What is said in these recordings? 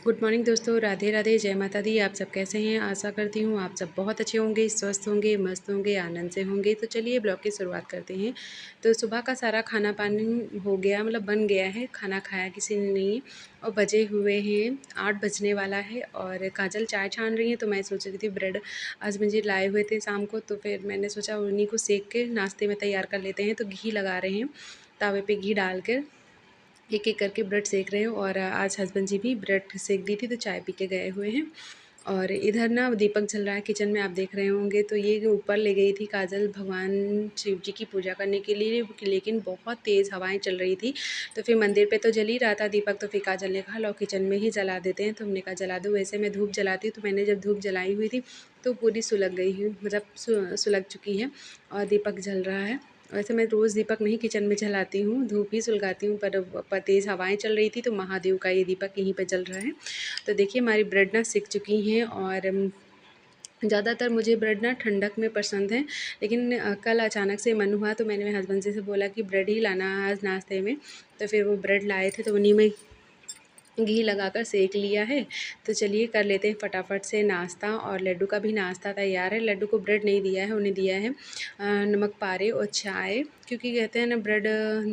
Good morning दोस्तों, राधे राधे, जय माता दी। आप सब कैसे हैं? आशा करती हूँ आप सब बहुत अच्छे होंगे, स्वस्थ होंगे, मस्त होंगे, आनंद से होंगे। तो चलिए ब्लॉग की शुरुआत करते हैं। तो सुबह का सारा खाना पानी हो गया, मतलब बन गया है। खाना खाया किसी ने नहीं और बजे हुए हैं 8 बजने वाला है। और काजल चाय छान रही है, तो मैं सोच रही थी ब्रेड आज मुझे लाए हुए थे शाम को, तो फिर मैंने सोचा उन्हीं को सेक के नाश्ते में तैयार कर लेते हैं। तो घी लगा रहे हैं, तावे पे घी डाल कर एक एक करके ब्रेड सेक रहे हैं। और आज हस्बैंड जी भी ब्रेड सेक दी थी, तो चाय पी के गए हुए हैं। और इधर ना दीपक जल रहा है किचन में, आप देख रहे होंगे। तो ये ऊपर ले गई थी काजल भगवान शिव जी की पूजा करने के लिए, लेकिन बहुत तेज़ हवाएं चल रही थी। तो फिर मंदिर पे तो जल ही रहा था दीपक, तो फिर काजल ने कहा लो किचन में ही जला देते हैं। तो हमने कहा जला दो। वैसे मैं धूप जलाती हूँ, तो मैंने जब धूप जलाई हुई थी तो पूरी सुलग गई हुई, मतलब सुलग चुकी है। और दीपक जल रहा है। वैसे मैं रोज़ दीपक नहीं किचन में जलाती हूँ, धूप ही सुलगाती हूँ, पर तेज़ हवाएं चल रही थी तो महादेव का ये दीपक यहीं पे जल रहा है। तो देखिए हमारी ब्रेड ना सिक चुकी हैं। और ज़्यादातर मुझे ब्रेड ना ठंडक में पसंद है, लेकिन कल अचानक से मन हुआ तो मैंने मेरे हस्बैंड जी से बोला कि ब्रेड ही लाना आज नाश्ते में। तो फिर वो ब्रेड लाए थे, तो उन्हीं में घी लगाकर सेक लिया है। तो चलिए कर लेते हैं फटाफट से नाश्ता। और लड्डू का भी नाश्ता तैयार है। लड्डू को ब्रेड नहीं दिया है, उन्हें दिया है नमक पारे और चाय, क्योंकि कहते हैं ना ब्रेड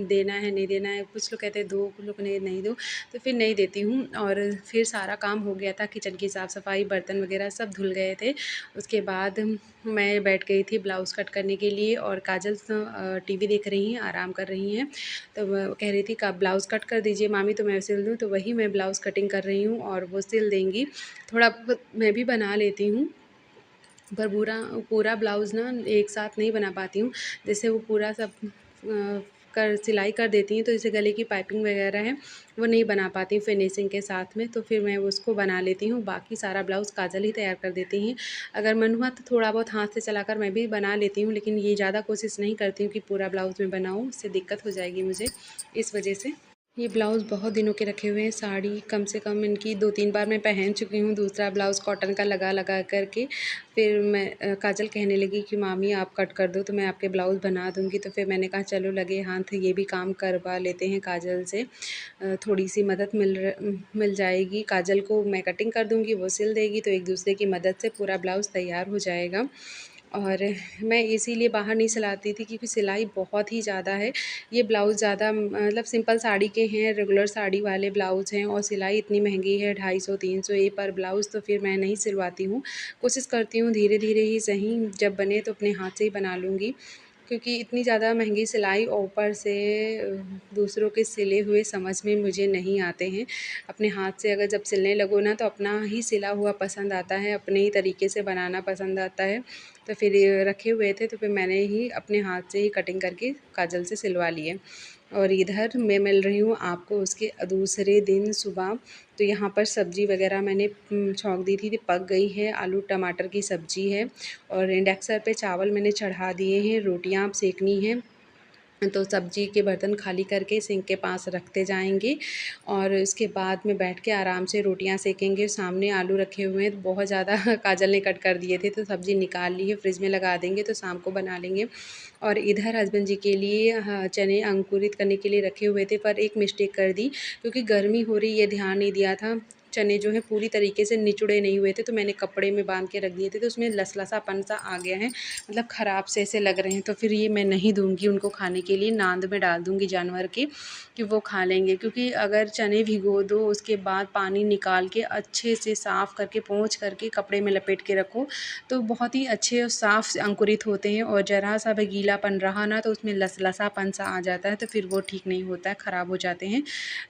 देना है नहीं देना है, कुछ लोग कहते हैं दो, कुछ लोग नहीं नहीं दो, तो फिर नहीं देती हूँ। और फिर सारा काम हो गया था, किचन की साफ़ सफाई, बर्तन वगैरह सब धुल गए थे। उसके बाद मैं बैठ गई थी ब्लाउज़ कट करने के लिए। और काजल टीवी देख रही हैं, आराम कर रही हैं। तो वो कह रही थी का ब्लाउज़ कट कर दीजिए मामी, तो मैं सिल दूँ। तो वही मैं ब्लाउज़ कटिंग कर रही हूँ और वो सिल देंगी। थोड़ा बहुत मैं भी बना लेती हूँ, पर पूरा पूरा ब्लाउज़ ना एक साथ नहीं बना पाती हूँ। जैसे वो पूरा सब कर सिलाई कर देती हैं, तो जैसे गले की पाइपिंग वगैरह है वो नहीं बना पाती हूँ फिनिशिंग के साथ में, तो फिर मैं उसको बना लेती हूँ। बाकी सारा ब्लाउज़ काजल ही तैयार कर देती हैं। अगर मन हुआ तो थोड़ा बहुत हाथ से चलाकर मैं भी बना लेती हूँ, लेकिन ये ज़्यादा कोशिश नहीं करती हूँ कि पूरा ब्लाउज़ मैं बनाऊँ, उससे दिक्कत हो जाएगी मुझे, इस वजह से। ये ब्लाउज़ बहुत दिनों के रखे हुए हैं। साड़ी कम से कम इनकी 2-3 बार मैं पहन चुकी हूँ। दूसरा ब्लाउज़ कॉटन का लगा लगा कर के फिर मैं काजल कहने लगी कि मामी आप कट कर दो तो मैं आपके ब्लाउज़ बना दूँगी। तो फिर मैंने कहा चलो लगे हाथ ये भी काम करवा लेते हैं काजल से। थोड़ी सी मदद मिल जाएगी। काजल को मैं कटिंग कर दूँगी, वो सिल देगी, तो एक दूसरे की मदद से पूरा ब्लाउज़ तैयार हो जाएगा। और मैं इसीलिए बाहर नहीं सिलाती थी, क्योंकि सिलाई बहुत ही ज़्यादा है। ये ब्लाउज़ ज़्यादा मतलब सिंपल साड़ी के हैं, रेगुलर साड़ी वाले ब्लाउज़ हैं, और सिलाई इतनी महंगी है 250-300 ये पर ब्लाउज़, तो फिर मैं नहीं सिलवाती हूँ। कोशिश करती हूँ धीरे धीरे ही सही, जब बने तो अपने हाथ से ही बना लूँगी, क्योंकि इतनी ज़्यादा महंगी सिलाई और ऊपर से दूसरों के सिले हुए समझ में मुझे नहीं आते हैं। अपने हाथ से अगर जब सिलने लगो ना, तो अपना ही सिला हुआ पसंद आता है, अपने ही तरीके से बनाना पसंद आता है। तो फिर ये रखे हुए थे, तो फिर मैंने ही अपने हाथ से ही कटिंग करके काजल से सिलवा लिए। और इधर मैं मिल रही हूँ आपको उसके दूसरे दिन सुबह। तो यहाँ पर सब्ज़ी वगैरह मैंने छौंक दी थी, पक गई है। आलू टमाटर की सब्ज़ी है। और इंडक्शन पे चावल मैंने चढ़ा दिए हैं, रोटियाँ अब सेकनी हैं। तो सब्ज़ी के बर्तन खाली करके सिंक के पास रखते जाएंगे, और उसके बाद में बैठ के आराम से रोटियां सेकेंगे। सामने आलू रखे हुए हैं, तो बहुत ज़्यादा काजल ने कट कर दिए थे, तो सब्ज़ी निकाल ली है, फ्रिज में लगा देंगे, तो शाम को बना लेंगे। और इधर हस्बैंड जी के लिए चने अंकुरित करने के लिए रखे हुए थे, पर एक मिस्टेक कर दी, क्योंकि गर्मी हो रही ये ध्यान नहीं दिया था। चने जो है पूरी तरीके से निचुड़े नहीं हुए थे, तो मैंने कपड़े में बांध के रख दिए थे, तो उसमें लसलसापन सा आ गया है, मतलब ख़राब से ऐसे लग रहे हैं। तो फिर ये मैं नहीं दूंगी उनको खाने के लिए, नांद में डाल दूंगी जानवर के, कि वो खा लेंगे। क्योंकि अगर चने भिगो दो, उसके बाद पानी निकाल के अच्छे से साफ़ करके पोंछ करके कपड़े में लपेट के रखो, तो बहुत ही अच्छे और साफ़ अंकुरित होते हैं। और ज़रा सा भी गीलापन रहा ना, तो उसमें लसलसापन सा आ जाता है, तो फिर वो ठीक नहीं होता है, ख़राब हो जाते हैं।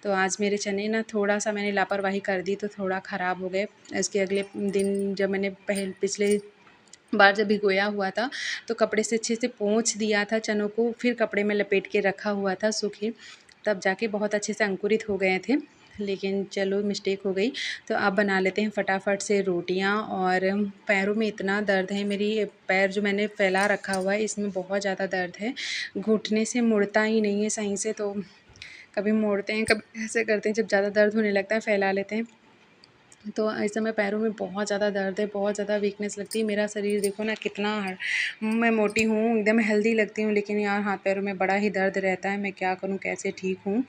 तो आज मेरे चने ना थोड़ा सा मैंने लापरवाही कर दी, तो थोड़ा ख़राब हो गए। इसके अगले दिन जब मैंने पिछले बार जब भिगोया हुआ था, तो कपड़े से अच्छे से पोंछ दिया था चनों को, फिर कपड़े में लपेट के रखा हुआ था सूखे, तब जाके बहुत अच्छे से अंकुरित हो गए थे। लेकिन चलो मिस्टेक हो गई। तो अब बना लेते हैं फटाफट से रोटियां। और पैरों में इतना दर्द है, मेरी पैर जो मैंने फैला रखा हुआ है इसमें बहुत ज़्यादा दर्द है, घुटने से मुड़ता ही नहीं है सही से। तो कभी मोड़ते हैं, कभी ऐसे करते हैं, जब ज़्यादा दर्द होने लगता है फैला लेते हैं, तो इस समय पैरों में बहुत ज़्यादा दर्द है, बहुत ज़्यादा वीकनेस लगती है। मेरा शरीर देखो ना कितना मैं मोटी हूँ, एकदम हेल्दी लगती हूँ, लेकिन यार हाथ पैरों में बड़ा ही दर्द रहता है। मैं क्या करूँ, कैसे ठीक हूँ,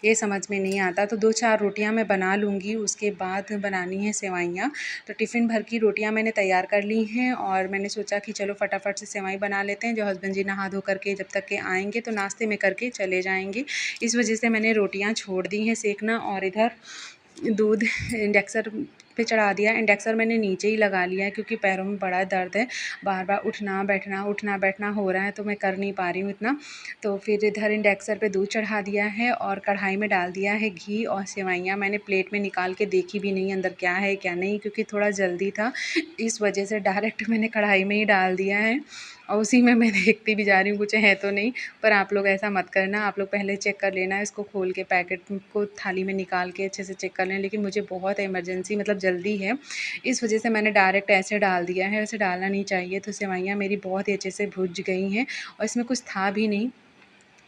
ये समझ में नहीं आता। तो 2-4 रोटियाँ मैं बना लूँगी, उसके बाद बनानी है सेवइयाँ। तो टिफ़िन भर की रोटियाँ मैंने तैयार कर ली हैं और मैंने सोचा कि चलो फटाफट से सेवई बना लेते हैं। जो हस्बैंड जी नहा धो करके जब तक के आएँगे तो नाश्ते में करके चले जाएँगे। इस वजह से मैंने रोटियाँ छोड़ दी हैं सेकना, और इधर दूध इंडक्शन पे चढ़ा दिया। इंडक्शन मैंने नीचे ही लगा लिया है क्योंकि पैरों में बड़ा दर्द है, बार बार उठना बैठना हो रहा है, तो मैं कर नहीं पा रही हूँ इतना। तो फिर इधर इंडक्शन पे दूध चढ़ा दिया है और कढ़ाई में डाल दिया है घी, और सेवइयाँ मैंने प्लेट में निकाल के देखी भी नहीं अंदर क्या है क्या नहीं, क्योंकि थोड़ा जल्दी था, इस वजह से डायरेक्ट मैंने कढ़ाई में ही डाल दिया है और उसी में मैं देखती भी जा रही हूँ कुछ है तो नहीं। पर आप लोग ऐसा मत करना, आप लोग पहले चेक कर लेना, इसको खोल के पैकेट को थाली में निकाल के अच्छे से चेक कर लें। लेकिन मुझे बहुत इमरजेंसी मतलब जल्दी है, इस वजह से मैंने डायरेक्ट ऐसे डाल दिया है, ऐसे डालना नहीं चाहिए। तो सेवइयाँ मेरी बहुत ही अच्छे से भुज गई हैं और इसमें कुछ था भी नहीं,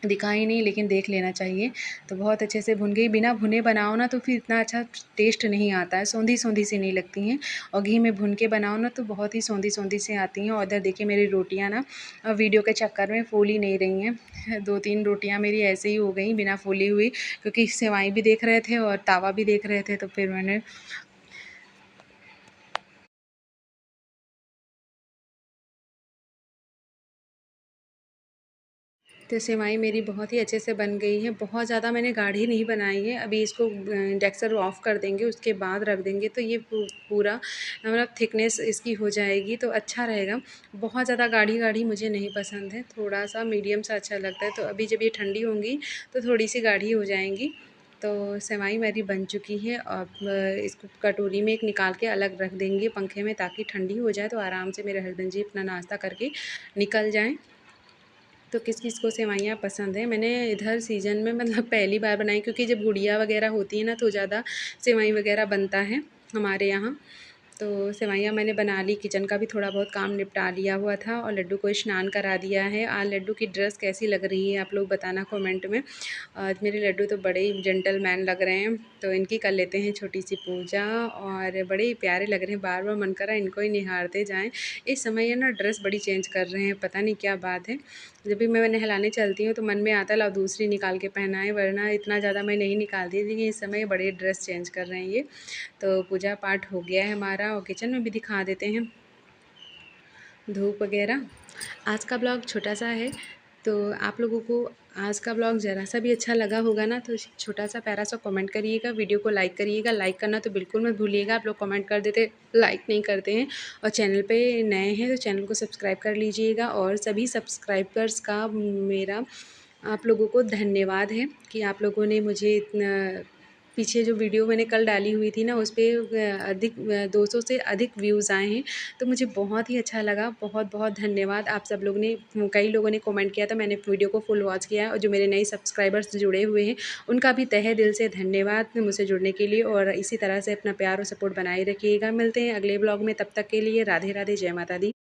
दिखा ही नहीं, लेकिन देख लेना चाहिए। तो बहुत अच्छे से भुन गई, बिना भुने बनाओ ना तो फिर इतना अच्छा टेस्ट नहीं आता है, सौंधी-सौंधी सी नहीं लगती हैं, और घी में भुन के बनाओ ना तो बहुत ही सौंधी-सौंधी सी आती हैं। और इधर देखिए मेरी रोटियाँ ना वीडियो के चक्कर में फूल ही नहीं रही हैं। 2-3 रोटियाँ मेरी ऐसे ही हो गई बिना फूली हुई, क्योंकि सेवई भी देख रहे थे और तवा भी देख रहे थे, तो फिर मैंने तो सेवई मेरी बहुत ही अच्छे से बन गई है। बहुत ज़्यादा मैंने गाढ़ी नहीं बनाई है। अभी इसको इंडक्शन ऑफ़ कर देंगे, उसके बाद रख देंगे तो ये पूरा मतलब थिकनेस इसकी हो जाएगी तो अच्छा रहेगा। बहुत ज़्यादा गाढ़ी-गाढ़ी मुझे नहीं पसंद है, थोड़ा-सा मीडियम सा अच्छा लगता है। तो अभी जब ये ठंडी होंगी तो थोड़ी-सी गाढ़ी हो जाएँगी। तो सेवई मेरी बन चुकी है। अब इसको कटोरी में एक निकाल के अलग रख देंगे पंखे में, ताकि ठंडी हो जाए तो आराम से मेरे हस्बैंड जी अपना नाश्ता करके निकल जाएँ। तो किस-किस को सेवइयाँ पसंद है। मैंने इधर सीज़न में मतलब पहली बार बनाई, क्योंकि जब गुड़िया वग़ैरह होती है ना तो ज़्यादा सेवई वग़ैरह बनता है हमारे यहाँ। तो सेवइयाँ मैंने बना ली, किचन का भी थोड़ा बहुत काम निपटा लिया हुआ था और लड्डू को स्नान करा दिया है। आज लड्डू की ड्रेस कैसी लग रही है आप लोग बताना कमेंट में। आज मेरे लड्डू तो बड़े ही जेंटलमैन लग रहे हैं, तो इनकी कर लेते हैं छोटी-सी पूजा, और बड़े ही प्यारे लग रहे हैं। बार-बार मन कर रहा है इनको ही निहारते जाएँ। इस समय ये ना ड्रेस बड़ी चेंज कर रहे हैं, पता नहीं क्या बात है। जब भी मैं नहलाने चलती हूँ तो मन में आता है लाओ दूसरी निकाल के पहनाएँ, वरना इतना ज़्यादा मैं नहीं निकालती, लेकिन इस समय बड़े ड्रेस चेंज कर रहे हैं ये। तो पूजा पाठ हो गया है हमारा, और किचन में भी दिखा देते हैं धूप वगैरह। आज का ब्लॉग छोटा-सा है, तो आप लोगों को आज का ब्लॉग ज़रा-सा भी अच्छा लगा होगा ना तो छोटा-सा प्यारा-सा कमेंट करिएगा, वीडियो को लाइक करिएगा। लाइक करना तो बिल्कुल मत भूलिएगा, आप लोग कमेंट कर देते, लाइक नहीं करते हैं। और चैनल पे नए हैं तो चैनल को सब्सक्राइब कर लीजिएगा, और सभी सब्सक्राइबर्स का मेरा आप लोगों को धन्यवाद है कि आप लोगों ने मुझे इतना पीछे जो वीडियो मैंने कल डाली हुई थी ना उस पे अधिक 200 से अधिक व्यूज़ आए हैं, तो मुझे बहुत ही अच्छा लगा। बहुत-बहुत धन्यवाद आप सब लोगों ने, कई लोगों ने कमेंट किया था, मैंने वीडियो को फुल वॉच किया है, और जो मेरे नए सब्सक्राइबर्स जुड़े हुए हैं, उनका भी तहे दिल से धन्यवाद मुझसे जुड़ने के लिए, और इसी तरह से अपना प्यार और सपोर्ट बनाए रखिएगा। मिलते हैं अगले ब्लॉग में, तब तक के लिए राधे-राधे, जय माता दी।